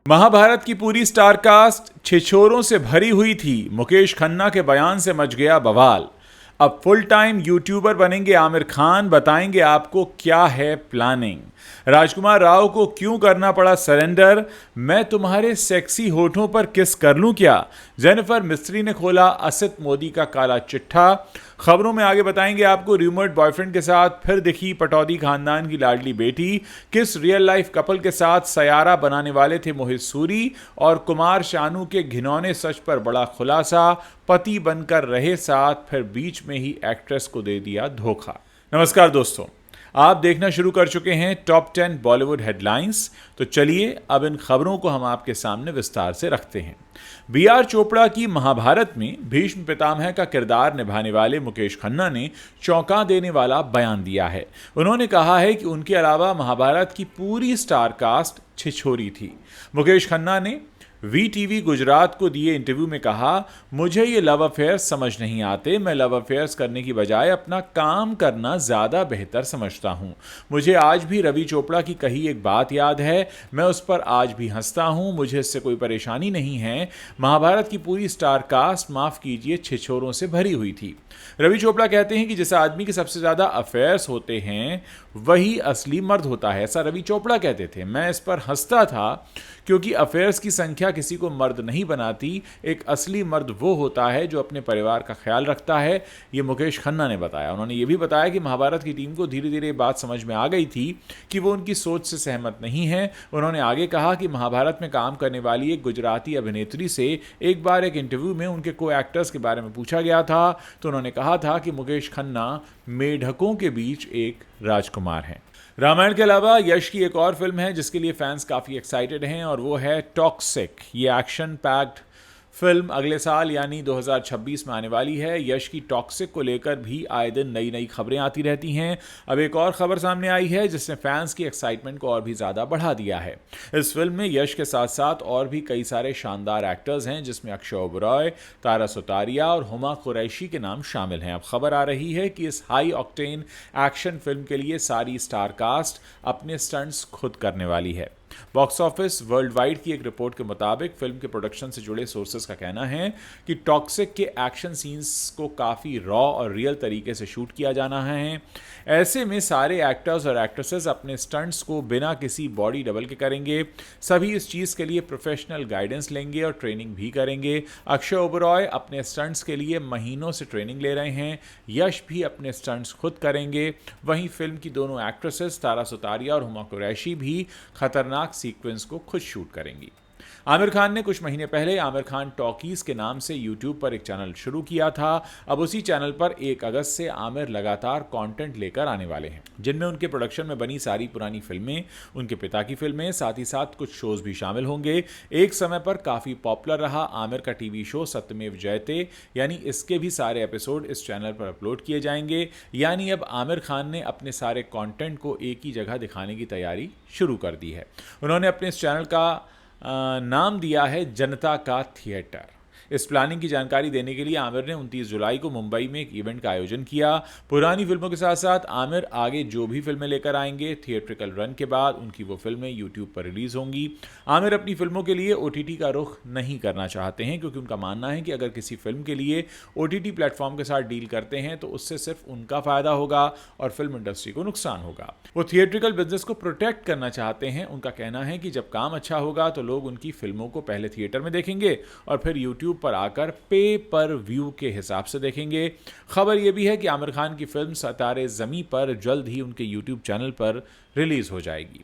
महाभारत की पूरी स्टारकास्ट छिछोरों से भरी हुई थी। मुकेश खन्ना के बयान से मच गया बवाल। अब फुल टाइम यूट्यूबर बनेंगे आमिर खान, बताएंगे आपको क्या है प्लानिंग। राजकुमार राव को क्यों करना पड़ा सरेंडर, मैं तुम्हारे सेक्सी होठों पर किस कर लूं क्या। जेनिफर मिस्त्री ने खोला असित मोदी का काला चिट्ठा। खबरों में आगे बताएंगे आपको र्यूमर्ड बॉयफ्रेंड के साथ फिर दिखी पटौदी खानदान की लाडली बेटी। किस रियल लाइफ कपल के साथ सयारा बनाने वाले थे मोहित सूरी। और कुमार शानू के घिनौने सच पर बड़ा खुलासा, पति बनकर रहे साथ फिर बीच में ही एक्ट्रेस को दे दिया धोखा। नमस्कार दोस्तों, आप देखना शुरू कर चुके हैं टॉप 10 बॉलीवुड हेडलाइंस। तो चलिए अब इन खबरों को हम आपके सामने विस्तार से रखते हैं। बी.आर. चोपड़ा की महाभारत में भीष्म पितामह का किरदार निभाने वाले मुकेश खन्ना ने चौंका देने वाला बयान दिया है। उन्होंने कहा है कि उनके अलावा महाभारत की पूरी स्टार कास्ट छिछोरी थी। मुकेश खन्ना ने वीटीवी गुजरात को दिए इंटरव्यू में कहा, मुझे ये लव अफेयर्स समझ नहीं आते। मैं लव अफेयर्स करने की बजाय अपना काम करना ज़्यादा बेहतर समझता हूँ। मुझे आज भी रवि चोपड़ा की कही एक बात याद है, मैं उस पर आज भी हंसता हूँ। मुझे इससे कोई परेशानी नहीं है। महाभारत की पूरी स्टार कास्ट, माफ़ कीजिए, छिछोरों से भरी हुई थी। रवि चोपड़ा कहते हैं कि जिस आदमी के सबसे ज़्यादा अफेयर्स होते हैं वही असली मर्द होता है, ऐसा रवि चोपड़ा कहते थे। मैं इस पर हंसता था क्योंकि अफेयर्स की संख्या किसी को मर्द नहीं बनाती। एक असली मर्द वो होता है जो अपने परिवार का ख्याल रखता है, ये मुकेश खन्ना ने बताया। उन्होंने ये भी बताया कि महाभारत की टीम को धीरे धीरे बात समझ में आ गई थी कि वो उनकी सोच से सहमत नहीं है। उन्होंने आगे कहा कि महाभारत में काम करने वाली एक गुजराती अभिनेत्री से एक बार एक इंटरव्यू में उनके को एक्टर्स के बारे में पूछा गया था, तो उन्होंने कहा था कि मुकेश खन्ना मेढकों के बीच एक राजकुमार हैं। रामायण के अलावा यश की एक और फिल्म है जिसके लिए फैंस काफ़ी एक्साइटेड हैं और वो है टॉक्सिक। ये एक्शन पैक्ड फिल्म अगले साल यानी 2026 में आने वाली है। यश की टॉक्सिक को लेकर भी आए दिन नई नई खबरें आती रहती हैं। अब एक और खबर सामने आई है जिसने फैंस की एक्साइटमेंट को और भी ज़्यादा बढ़ा दिया है। इस फिल्म में यश के साथ साथ और भी कई सारे शानदार एक्टर्स हैं जिसमें अक्षय ओबरॉय, तारा सुतारिया और हुमा कुरैशी के नाम शामिल हैं। अब खबर आ रही है कि इस हाई ऑक्टेन एक्शन फिल्म के लिए सारी स्टार कास्ट अपने स्टंट्स खुद करने वाली है। बॉक्स ऑफिस वर्ल्ड वाइड की एक रिपोर्ट के मुताबिक फिल्म के प्रोडक्शन से जुड़े सोर्सेज का कहना है कि टॉक्सिक के एक्शन सीन्स को काफ़ी रॉ और रियल तरीके से शूट किया जाना है। ऐसे में सारे एक्टर्स और एक्ट्रेसेस अपने स्टंट्स को बिना किसी बॉडी डबल के करेंगे। सभी इस चीज़ के लिए प्रोफेशनल गाइडेंस लेंगे और ट्रेनिंग भी करेंगे। अक्षय ओबरॉय अपने स्टंट्स के लिए महीनों से ट्रेनिंग ले रहे हैं। यश भी अपने स्टंट्स खुद करेंगे। वहीं फिल्म की दोनों एक्ट्रेसेस तारा सुतारिया और हुमा कुरैशी भी खतरनाक सीक्वेंस को खुद शूट करेंगी। आमिर खान ने कुछ महीने पहले आमिर खान टॉकीज के नाम से यूट्यूब पर एक चैनल शुरू किया था। अब उसी चैनल पर 1 अगस्त से आमिर लगातार कंटेंट लेकर आने वाले हैं जिनमें उनके प्रोडक्शन में बनी सारी पुरानी फिल्में, उनके पिता की फिल्में, साथ ही साथ कुछ शोज भी शामिल होंगे। एक समय पर काफ़ी पॉपुलर रहा आमिर का टीवी शो सत्यमेव जयते, यानी इसके भी सारे एपिसोड इस चैनल पर अपलोड किए जाएंगे। यानी अब आमिर खान ने अपने सारे कंटेंट को एक ही जगह दिखाने की तैयारी शुरू कर दी है। उन्होंने अपने इस चैनल का नाम दिया है जनता का थिएटर। इस प्लानिंग की जानकारी देने के लिए आमिर ने 29 जुलाई को मुंबई में एक इवेंट का आयोजन किया। पुरानी फिल्मों के साथ साथ आमिर आगे जो भी फिल्में लेकर आएंगे, थिएट्रिकल रन के बाद उनकी वो फिल्में यूट्यूब पर रिलीज होंगी। आमिर अपनी फिल्मों के लिए ओटीटी का रुख नहीं करना चाहते हैं क्योंकि उनका मानना है कि अगर किसी फिल्म के लिए ओटीटी प्लेटफॉर्म के साथ डील करते हैं तो उससे सिर्फ उनका फायदा होगा और फिल्म इंडस्ट्री को नुकसान होगा। वो थिएट्रिकल बिजनेस को प्रोटेक्ट करना चाहते हैं। उनका कहना है कि जब काम अच्छा होगा तो लोग उनकी फिल्मों को पहले थिएटर में देखेंगे और फिर यूट्यूब पर आकर पे पर व्यू के हिसाब से देखेंगे। खबर यह भी है कि आमिर खान की फिल्म सितारे ज़मीं पर जल्द ही उनके यूट्यूब चैनल पर रिलीज हो जाएगी।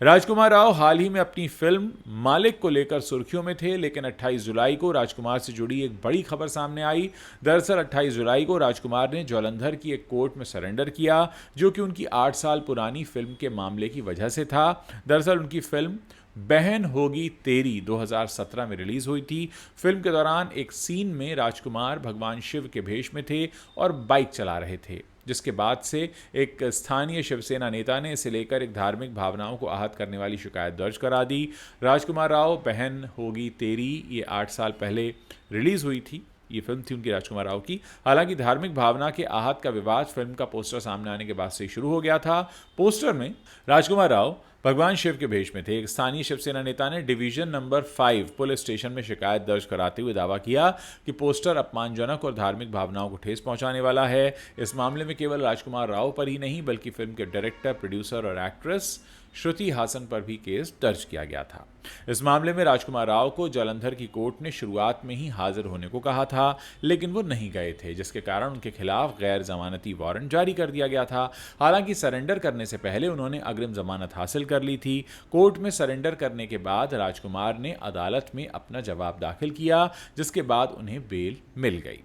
राजकुमार राव हाल ही में अपनी फिल्म मालिक को लेकर सुर्खियों में थे, लेकिन 28 जुलाई को राजकुमार से जुड़ी एक बड़ी खबर सामने आई। दरअसल 28 जुलाई को राजकुमार ने जालंधर की एक कोर्ट में सरेंडर किया जो कि उनकी 8 साल पुरानी फिल्म के मामले की वजह से था। दरअसल उनकी फिल्म बहन होगी तेरी 2017 में रिलीज हुई थी। फिल्म के दौरान एक सीन में राजकुमार भगवान शिव के भेष में थे और बाइक चला रहे थे, जिसके बाद से एक स्थानीय शिवसेना नेता ने इसे लेकर एक धार्मिक भावनाओं को आहत करने वाली शिकायत दर्ज करा दी। राजकुमार राव बहन होगी तेरी ये 8 साल पहले रिलीज हुई थी। ये फिल्म थी उनकी राजकुमार राव की। हालांकि धार्मिक भावना के आहत का विवाद फिल्म का पोस्टर सामने आने के बाद से शुरू हो गया था। पोस्टर में राजकुमार राव भगवान शिव के भेष में थे। एक स्थानीय शिवसेना नेता ने डिवीजन नंबर 5 पुलिस स्टेशन में शिकायत दर्ज कराते हुए दावा किया कि पोस्टर अपमानजनक और धार्मिक भावनाओं को ठेस पहुंचाने वाला है। इस मामले में केवल राजकुमार राव पर ही नहीं बल्कि फिल्म के डायरेक्टर, प्रोड्यूसर और एक्ट्रेस श्रुति हासन पर भी केस दर्ज किया गया था। इस मामले में राजकुमार राव को जालंधर की कोर्ट ने शुरुआत में ही हाजिर होने को कहा था, लेकिन वो नहीं गए थे, जिसके कारण उनके खिलाफ गैर जमानती वारंट जारी कर दिया गया था। हालांकि सरेंडर करने से पहले उन्होंने अग्रिम जमानत हासिल कर ली थी। कोर्ट में सरेंडर करने के बाद राजकुमार ने अदालत में अपना जवाब दाखिल किया, जिसके बाद उन्हें बेल मिल गई।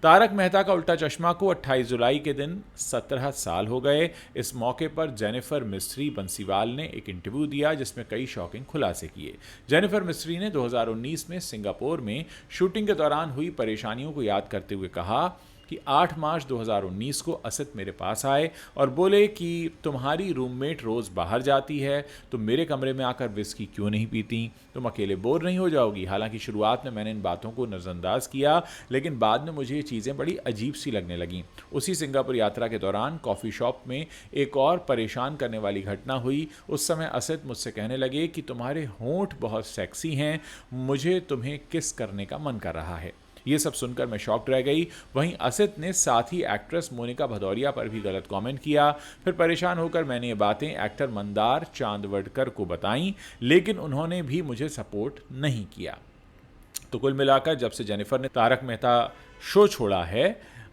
तारक मेहता का उल्टा चश्मा को 28 जुलाई के दिन 17 साल हो गए। इस मौके पर जेनिफर मिस्त्री बंसीवाल ने एक इंटरव्यू दिया जिसमें कई शॉकिंग खुलासे किए। जेनिफर मिस्त्री ने 2019 में सिंगापुर में शूटिंग के दौरान हुई परेशानियों को याद करते हुए कहा कि 8 मार्च 2019 को असित मेरे पास आए और बोले कि तुम्हारी रूममेट रोज़ बाहर जाती है, तुम मेरे कमरे में आकर विस्की क्यों नहीं पीती, तुम अकेले बोर नहीं हो जाओगी। हालांकि शुरुआत में मैंने इन बातों को नज़रअंदाज किया, लेकिन बाद में मुझे ये चीज़ें बड़ी अजीब सी लगने लगीं। उसी सिंगापुर यात्रा के दौरान कॉफ़ी शॉप में एक और परेशान करने वाली घटना हुई। उस समय असित मुझसे कहने लगे कि तुम्हारे होंठ बहुत सेक्सी हैं, मुझे तुम्हें किस करने का मन कर रहा है। ये सब सुनकर मैं शॉक्ड रह गई। वहीं असित ने साथ ही एक्ट्रेस मोनिका भदौरिया पर भी गलत कमेंट किया। फिर परेशान होकर मैंने ये बातें एक्टर मंदार चांदवडकर को बताईं, लेकिन उन्होंने भी मुझे सपोर्ट नहीं किया। तो कुल मिलाकर जब से जेनिफर ने तारक मेहता शो छोड़ा है,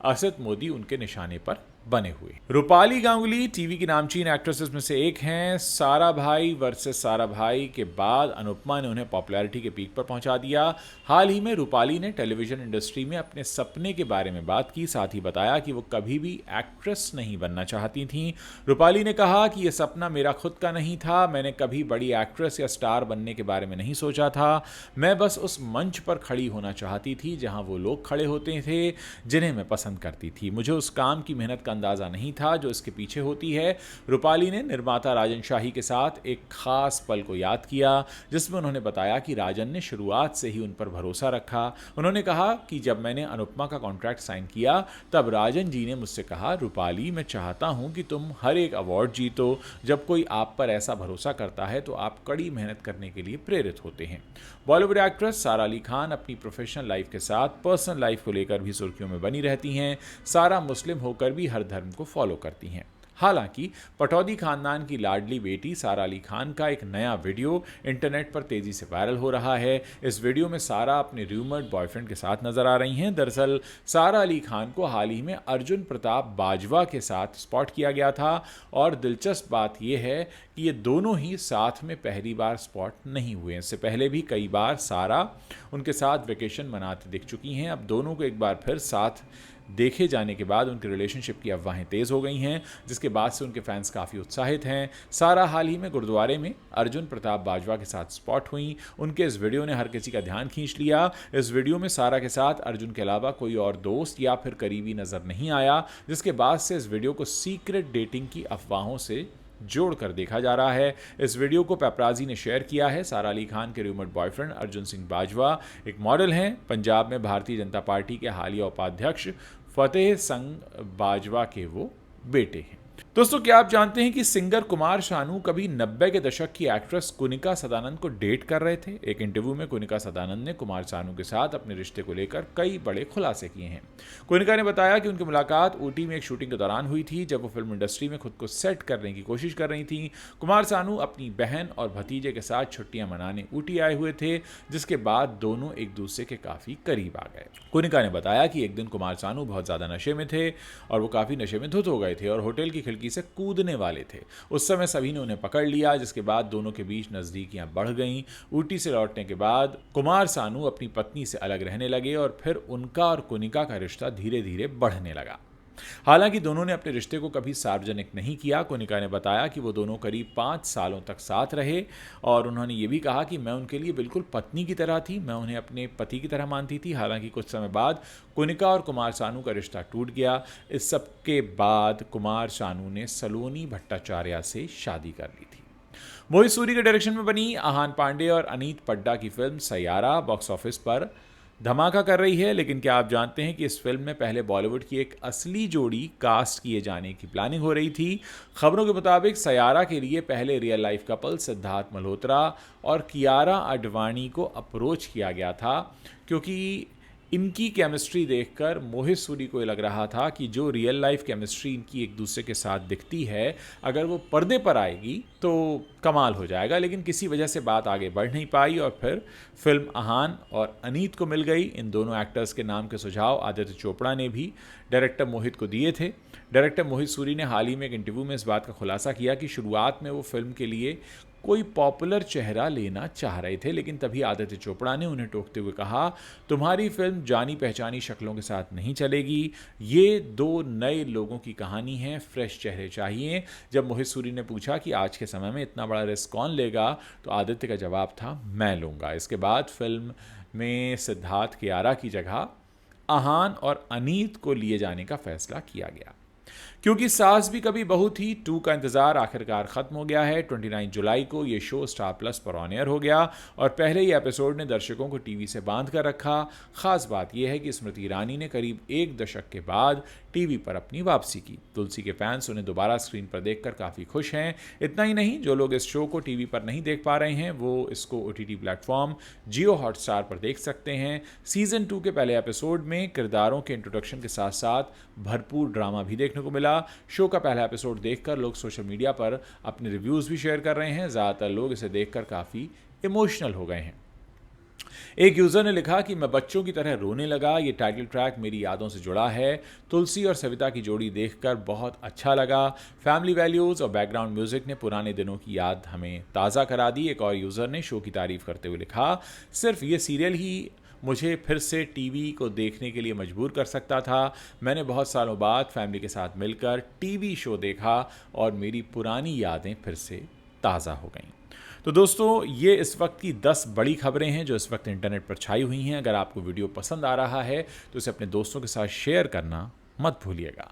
असित मोदी उनके निशाने पर बने हुए। रूपाली गांगुली टीवी की नामचीन एक्ट्रेसेस में से एक हैं। सारा भाई वर्सेस सारा भाई के बाद अनुपमा ने उन्हें पॉपुलैरिटी के पीक पर पहुंचा दिया। हाल ही में रूपाली ने टेलीविजन इंडस्ट्री में अपने सपने के बारे में बात की, साथ ही बताया कि वो कभी भी एक्ट्रेस नहीं बनना चाहती थीं। रूपाली ने कहा कि यह सपना मेरा खुद का नहीं था, मैंने कभी बड़ी एक्ट्रेस या स्टार बनने के बारे में नहीं सोचा था। मैं बस उस मंच पर खड़ी होना चाहती थी जहां वो लोग खड़े होते थे जिन्हें मैं पसंद करती थी। मुझे उस काम की मेहनत अंदाजा नहीं था जो इसके पीछे होती है। रूपाली ने निर्माता राजन शाही के साथ एक खास पल को याद किया, जिसमें उन्होंने बताया कि राजन ने शुरुआत से ही उन पर भरोसा रखा। उन्होंने कहा कि जब मैंने अनुपमा का कॉन्ट्रैक्ट साइन किया तब राजन जी ने मुझसे कहा, रूपाली मैं चाहता हूं कि तुम हर एक अवार्ड जीतो। जब कोई आप पर ऐसा भरोसा करता है तो आप कड़ी मेहनत करने के लिए प्रेरित होते हैं। बॉलीवुड एक्ट्रेस सारा अली खान अपनी प्रोफेशनल लाइफ के साथ पर्सनल लाइफ को लेकर भी सुर्खियों में बनी रहती हैं। सारा मुस्लिम होकर भी हर धर्म को फॉलो करती हैं। हालांकि पटौदी खानदान की लाडली बेटी सारा अली खान का एक नया वीडियो इंटरनेट पर तेजी से वायरल हो रहा है। इस वीडियो में सारा अपने रूमर्ड बॉयफ्रेंड के साथ नजर आ रही हैं। दरअसल सारा अली खान को हाल ही में अर्जुन प्रताप बाजवा के साथ स्पॉट किया गया था और दिलचस्प बात यह है कि ये दोनों ही साथ में पहली बार स्पॉट नहीं हुए। इससे पहले भी कई बार सारा उनके साथ वेकेशन मनाते दिख चुकी हैं। अब दोनों को एक बार फिर साथ देखे जाने के बाद उनके रिलेशनशिप की अफवाहें तेज़ हो गई हैं, जिसके बाद से उनके फैंस काफ़ी उत्साहित हैं। सारा हाल ही में गुरुद्वारे में अर्जुन प्रताप बाजवा के साथ स्पॉट हुई। उनके इस वीडियो ने हर किसी का ध्यान खींच लिया। इस वीडियो में सारा के साथ अर्जुन के अलावा कोई और दोस्त या फिर करीबी नज़र नहीं आया, जिसके बाद से इस वीडियो को सीक्रेट डेटिंग की अफवाहों से जोड़कर देखा जा रहा है। इस वीडियो को पेपराजी ने शेयर किया है। सारा अली खान के रूमर्ड बॉयफ्रेंड अर्जुन सिंह बाजवा एक मॉडल हैं। पंजाब में भारतीय जनता पार्टी के हालिया उपाध्यक्ष फतेह संग बाजवा के वो बेटे हैं। दोस्तों, क्या आप जानते हैं कि सिंगर कुमार शानू कभी 90 के दशक की एक्ट्रेस कुनिका सदानंद को डेट कर रहे थे। एक इंटरव्यू में कुनिका सदानंद ने कुमार शानू के साथ अपने रिश्ते को लेकर कई बड़े खुलासे किए हैं। कुनिका ने बताया कि उनकी मुलाकात ऊटी में एक शूटिंग के दौरान हुई थी, जब वो फिल्म इंडस्ट्री में खुद को सेट करने की कोशिश कर रही थी। कुमार शानू अपनी बहन और भतीजे के साथ छुट्टियां मनाने ऊटी आए हुए थे, जिसके बाद दोनों एक दूसरे के काफी करीब आ गए। कुनिका ने बताया कि एक दिन कुमार शानू बहुत ज्यादा नशे में थे और वो काफी नशे में धुत हो गए थे और होटल की खिड़की से कूदने वाले थे। उस समय सभी ने उन्हें पकड़ लिया, जिसके बाद दोनों के बीच नजदीकियां बढ़ गईं। ऊटी से लौटने के बाद कुमार शानू अपनी पत्नी से अलग रहने लगे और फिर उनका और कुनिका का रिश्ता धीरे धीरे बढ़ने लगा। हालांकि दोनों ने अपने रिश्ते को कभी सार्वजनिक नहीं किया। कुनिका ने बताया कि वो दोनों करीब 5 सालों तक साथ रहे और उन्होंने ये भी कहा कि मैं उनके लिए बिल्कुल पत्नी की तरह थी, मैं उन्हें अपने पति की तरह मानती थी। हालांकि कुछ समय बाद कुनिका और कुमार शानू का रिश्ता टूट गया। इस सब के बाद कुमार शानू ने सलोनी भट्टाचार्य से शादी कर ली थी। मोहित सूरी के डायरेक्शन में बनी आहान पांडे और अनीत पड्डा की फिल्म सैयारा बॉक्स ऑफिस पर धमाका कर रही है। लेकिन क्या आप जानते हैं कि इस फिल्म में पहले बॉलीवुड की एक असली जोड़ी कास्ट किए जाने की प्लानिंग हो रही थी। खबरों के मुताबिक सयारा के लिए पहले real life couple Siddharth Malhotra और कियारा आडवाणी को अप्रोच किया गया था, क्योंकि इनकी केमिस्ट्री देखकर मोहित सूरी को लग रहा था कि जो रियल लाइफ केमिस्ट्री इनकी एक दूसरे के साथ दिखती है, अगर वो पर्दे पर आएगी तो कमाल हो जाएगा। लेकिन किसी वजह से बात आगे बढ़ नहीं पाई और फिर फिल्म अहान और अनीत को मिल गई। इन दोनों एक्टर्स के नाम के सुझाव आदित्य चोपड़ा ने भी डायरेक्टर मोहित को दिए थे। डायरेक्टर मोहित सूरी ने हाल ही में एक इंटरव्यू में इस बात का खुलासा किया कि शुरुआत में वो फिल्म के लिए कोई पॉपुलर चेहरा लेना चाह रहे थे, लेकिन तभी आदित्य चोपड़ा ने उन्हें टोकते हुए कहा, तुम्हारी फिल्म जानी पहचानी शक्लों के साथ नहीं चलेगी, ये दो नए लोगों की कहानी है, फ्रेश चेहरे चाहिए। जब मोहित सूरी ने पूछा कि आज के समय में इतना बड़ा रिस्क कौन लेगा, तो आदित्य का जवाब था, मैं लूँगा। इसके बाद फिल्म में सिद्धार्थ कियारा की जगह अहान और अनीत को लिए जाने का फैसला किया गया। क्योंकि सास भी कभी बहू थी 2 का इंतजार आखिरकार खत्म हो गया है। 29 जुलाई को ये शो स्टार प्लस पर ऑन एयर हो गया और पहले ही एपिसोड ने दर्शकों को टीवी से बांध कर रखा। खास बात यह है कि स्मृति ईरानी ने करीब 1 दशक के बाद टीवी पर अपनी वापसी की। तुलसी के फैंस उन्हें दोबारा स्क्रीन पर देखकर काफ़ी खुश हैं। इतना ही नहीं, जो लोग इस शो को टीवी पर नहीं देख पा रहे हैं वो इसको OTT प्लेटफॉर्म जियो हॉटस्टार पर देख सकते हैं। सीजन 2 के पहले एपिसोड में किरदारों के इंट्रोडक्शन के साथ साथ भरपूर ड्रामा भी देखने को मिला। शो का पहला एपिसोड देखकर लोग सोशल मीडिया पर अपने रिव्यूज भी शेयर कर रहे हैं। ज़्यादातर लोग इसे देखकर काफ़ी इमोशनल हो गए हैं। एक यूज़र ने लिखा कि मैं बच्चों की तरह रोने लगा, ये टाइटल ट्रैक मेरी यादों से जुड़ा है। तुलसी और सविता की जोड़ी देखकर बहुत अच्छा लगा। फैमिली वैल्यूज़ और बैकग्राउंड म्यूज़िक ने पुराने दिनों की याद हमें ताज़ा करा दी। एक और यूज़र ने शो की तारीफ़ करते हुए लिखा, सिर्फ ये सीरियल ही मुझे फिर से टीवी को देखने के लिए मजबूर कर सकता था। मैंने बहुत सालों बाद फैमिली के साथ मिलकर टीवी शो देखा और मेरी पुरानी यादें फिर से ताज़ा हो गईं। तो दोस्तों, ये इस वक्त की 10 बड़ी खबरें हैं जो इस वक्त इंटरनेट पर छाई हुई हैं। अगर आपको वीडियो पसंद आ रहा है तो इसे अपने दोस्तों के साथ शेयर करना मत भूलिएगा।